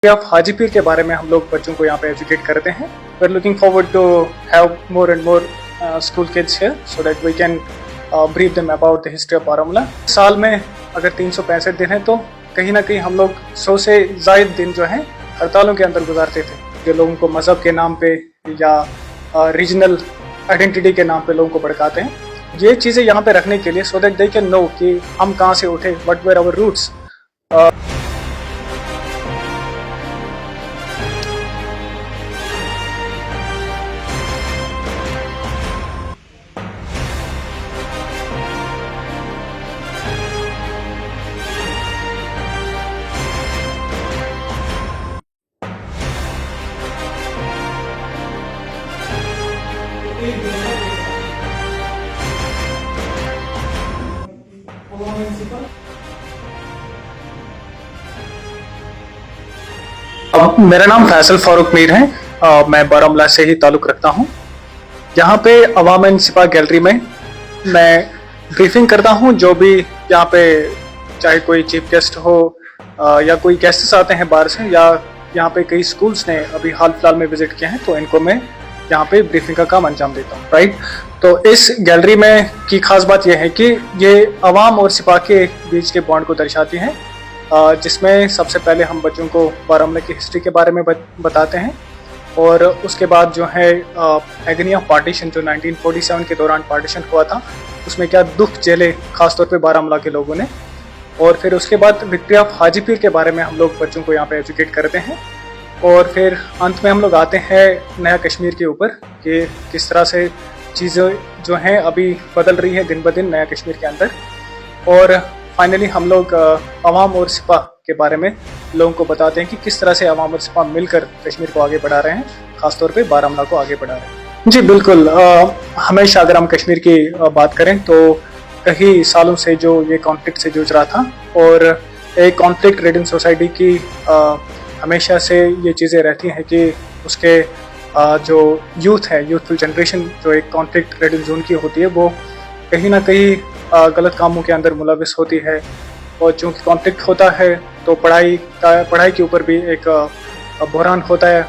Of Haji Pir के बारे में हम लोग बच्चों को यहाँ पे एजुकेट करते हैं। We are looking forward to have more and more school kids here so that we can brief them about the history of Baramulla. साल में अगर 365 दिन है तो कहीं ना कहीं हम लोग 100 से ज़ायद दिन जो है हड़तालों के अंदर गुजारते थे, जो लोगों को मज़हब के नाम पे या रीजनल आइडेंटिटी के नाम पे लोगों को भड़काते हैं। ये चीज़ें यहाँ पे रखने के लिए so that they can know कि हम कहाँ से उठे, व्हाट वेर आवर रूट्स। मेरा नाम फैसल फारूक मीर है। मैं बारामूला से ही ताल्लुक़ रखता हूँ। यहाँ पे अवाम एंड सिपा गैलरी में मैं ब्रीफिंग करता हूँ। जो भी यहाँ पे चाहे कोई चीफ गेस्ट हो या कोई गेस्ट्स आते हैं बाहर से, या यहाँ पे कई स्कूल्स ने अभी हाल फिलहाल में विजिट किए हैं, तो इनको मैं यहाँ पे ब्रीफिंग का काम अंजाम देता हूँ। राइट, तो इस गैलरी में की खास बात यह है कि ये अवाम और सिपा के बीच के बॉन्ड को दर्शाती है, जिसमें सबसे पहले हम बच्चों को बारामूला की हिस्ट्री के बारे में बताते हैं, और उसके बाद जो है एगनी ऑफ पार्टीशन जो 1947 के दौरान पार्टीशन हुआ था, उसमें क्या दुख झेले खासतौर पे बारामूला के लोगों ने, और फिर उसके बाद विक्ट्री ऑफ हाजीपीर के बारे में हम लोग बच्चों को यहाँ पे एजुकेट करते हैं, और फिर अंत में हम लोग आते हैं नया कश्मीर के ऊपर कि किस तरह से चीज़ें जो हैं अभी बदल रही है दिन ब दिन नया कश्मीर के अंदर, और फाइनली हम लोग अवाम और सिपा के बारे में लोगों को बताते हैं कि किस तरह से अवाम और सिपा मिलकर कश्मीर को आगे बढ़ा रहे हैं, खासतौर पे बारामूला को आगे बढ़ा रहे हैं। जी बिल्कुल, हमेशा अगर हम कश्मीर की बात करें तो कई सालों से जो ये कॉन्फ्लिक्ट से जूझ रहा था, और एक कॉन्फ्लिक्ट रिडन सोसाइटी की हमेशा से ये चीज़ें रहती हैं कि उसके जो यूथ है, यूथफुल जनरेशन जो एक कॉन्फ्लिक्ट रिडन जोन की होती है, वो कहीं ना कहीं गलत कामों के अंदर मुलविस होती है। और चूँकि कॉन्फ्लिक्ट होता है तो पढ़ाई के ऊपर भी एक बहरान होता है।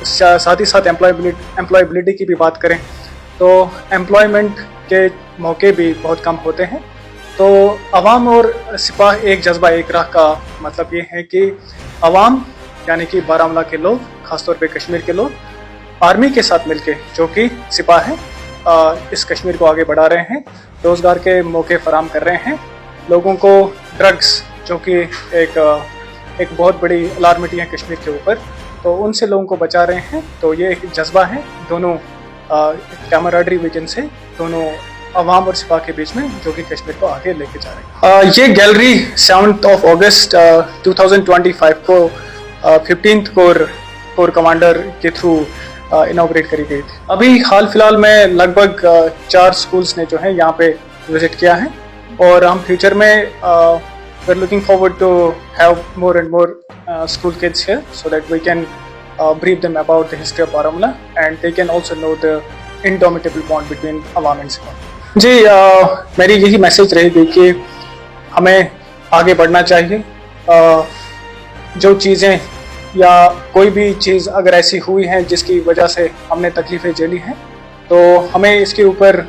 साथ ही साथ एम्प्लॉयबिलिटी की भी बात करें तो एम्प्लॉयमेंट के मौके भी बहुत कम होते हैं। तो अवाम और सिपा एक जज्बा एक राह का मतलब ये है कि अवाम यानी कि बारामूला के लोग, खासतौर पे कश्मीर के लोग, आर्मी के साथ मिलके जो कि सिपा है, इस कश्मीर को आगे बढ़ा रहे हैं, रोज़गार के मौके फराम कर रहे हैं लोगों को। ड्रग्स जो कि एक बहुत बड़ी अलार्मिटी है कश्मीर के ऊपर, तो उनसे लोगों को बचा रहे हैं। तो ये एक जज्बा है दोनों कैमराडरी वीकेन से, दोनों अवाम और सिपा के बीच में, जो कि कश्मीर को आगे लेके जा रहे हैं। ये गैलरी 7 अगस्त 2025 को 15th कोर कमांडर के थ्रू इनॉग्रेट करी गई थी। अभी हाल फिलहाल में लगभग 4 स्कूल्स ने जो है यहाँ पे विजिट किया है, और हम फ्यूचर में we are looking forward to have more and more school kids here so that we can brief them about the history of Baramulla and they can also know the indomitable bond between अवाम and सिपा। जी, मेरी यही message रहेगी कि हमें आगे बढ़ना चाहिए। जो चीज़ें या कोई भी चीज़ अगर ऐसी हुई है जिसकी वजह से हमने तकलीफ़ें झेली हैं, तो हमें इसके ऊपर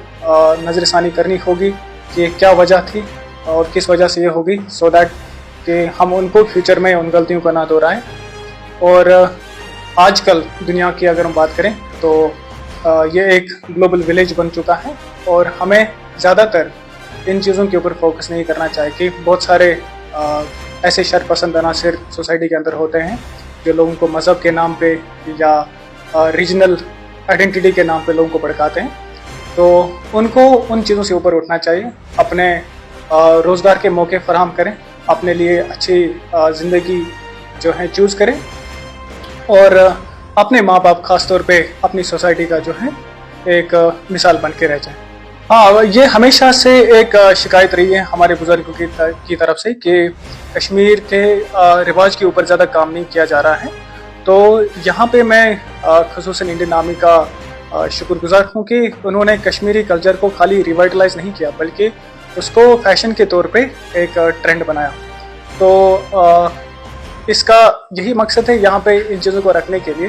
नज़रसानी करनी होगी कि क्या वजह थी और किस वजह से ये होगी, सो दैट कि हम उनको फ्यूचर में उन गलतियों का ना दोहराएं। और आजकल दुनिया की अगर हम बात करें तो ये एक ग्लोबल विलेज बन चुका है, और हमें ज़्यादातर इन चीज़ों के ऊपर फोकस नहीं करना चाहिए कि बहुत सारे ऐसे शरपसंद अनासिर सोसाइटी के अंदर होते हैं जो लोगों को मज़हब के नाम पे या रीजनल आइडेंटिटी के नाम पे लोगों को भड़काते हैं। तो उनको उन चीज़ों से ऊपर उठना चाहिए, अपने रोज़गार के मौके फराहम करें, अपने लिए अच्छी ज़िंदगी जो है चूज़ करें, और अपने माँ बाप खास तौर पे अपनी सोसाइटी का जो है एक मिसाल बन के रह जाए। हाँ, ये हमेशा से एक शिकायत रही है हमारे बुजुर्गों की तरफ से कि कश्मीर के रिवाज के ऊपर ज़्यादा काम नहीं किया जा रहा है। तो यहाँ पे मैं ख़ुसूसन इंडियन आर्मी का शुक्रगुजार हूँ कि उन्होंने कश्मीरी कल्चर को खाली रिवाइटलाइज नहीं किया, बल्कि उसको फैशन के तौर पे एक ट्रेंड बनाया। तो इसका यही मकसद है यहाँ पे इन चीज़ों को रखने के लिए।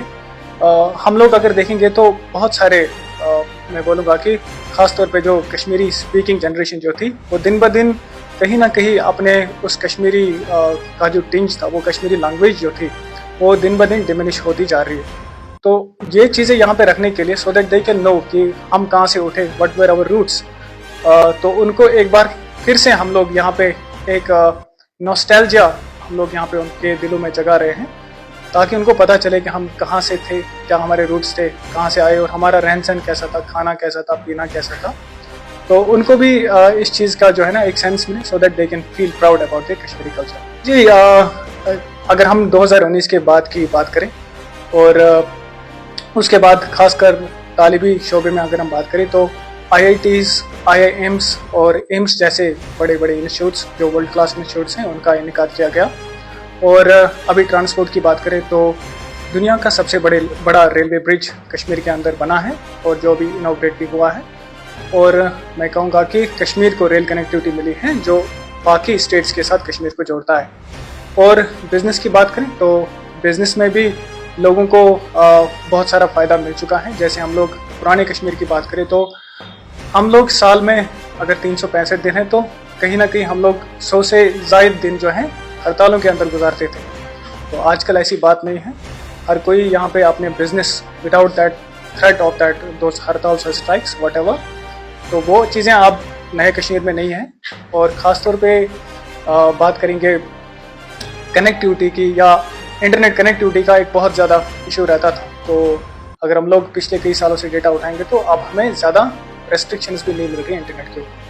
हम लोग अगर देखेंगे तो बहुत सारे मैं बोलूँगा कि ख़ास तौर पे जो कश्मीरी स्पीकिंग जनरेशन जो थी वो दिन ब दिन कहीं ना कहीं अपने उस कश्मीरी का जो टिंज था, वो कश्मीरी लैंग्वेज जो थी वो दिन ब दिन डिमिनिश होती जा रही है। तो ये चीज़ें यहाँ पे रखने के लिए so that they can know कि हम कहाँ से उठे, व्हाट वर आवर रूट्स, तो उनको एक बार फिर से हम लोग यहाँ पे एक नॉस्टैल्जिया हम लोग यहाँ पे उनके दिलों में जगा रहे हैं, ताकि उनको पता चले कि हम कहाँ से थे, क्या हमारे रूट्स थे, कहाँ से आए और हमारा रहन सहन कैसा था, खाना कैसा था, पीना कैसा था। तो उनको भी इस चीज़ का जो है ना एक सेंस मिले, so that they can feel proud about the Kashmiri culture. जी अगर हम 2019 के बाद की बात करें और उसके बाद खासकर तालिबी शोबे में अगर हम बात करें तो IITs, IIMs और एम्स जैसे बड़े बड़े इंस्टीट्यूट्स जो वर्ल्ड क्लास इंस्टीट्यूट्स हैं उनका इनेकाद किया गया। और अभी ट्रांसपोर्ट की बात करें तो दुनिया का सबसे बड़ा रेलवे ब्रिज कश्मीर के अंदर बना है और जो अभी इनॉग्रेट भी हुआ है। और मैं कहूँगा कि कश्मीर को रेल कनेक्टिविटी मिली है जो बाकी स्टेट्स के साथ कश्मीर को जोड़ता है। और बिज़नेस की बात करें तो बिज़नेस में भी लोगों को बहुत सारा फ़ायदा मिल चुका है। जैसे हम लोग पुराने कश्मीर की बात करें तो हम लोग साल में अगर 365 दिन है तो कहीं ना कहीं हम लोग 100 से ज़ायद दिन जो हैं हड़तालों के अंदर गुजारते थे। तो आजकल ऐसी बात नहीं है, हर कोई यहाँ पे अपने business without that threat of that those hartals और स्ट्राइक्स व्हाटएवर, तो वो चीज़ें अब नए कश्मीर में नहीं हैं। और ख़ास तौर पे बात करेंगे कनेक्टिविटी की या इंटरनेट कनेक्टिविटी का एक बहुत ज़्यादा इशू रहता था। तो अगर हम लोग पिछले कई सालों से डेटा उठाएंगे तो अब हमें ज़्यादा रेस्ट्रिक्शंस भी नहीं मिल रही इंटरनेट के ऊपर।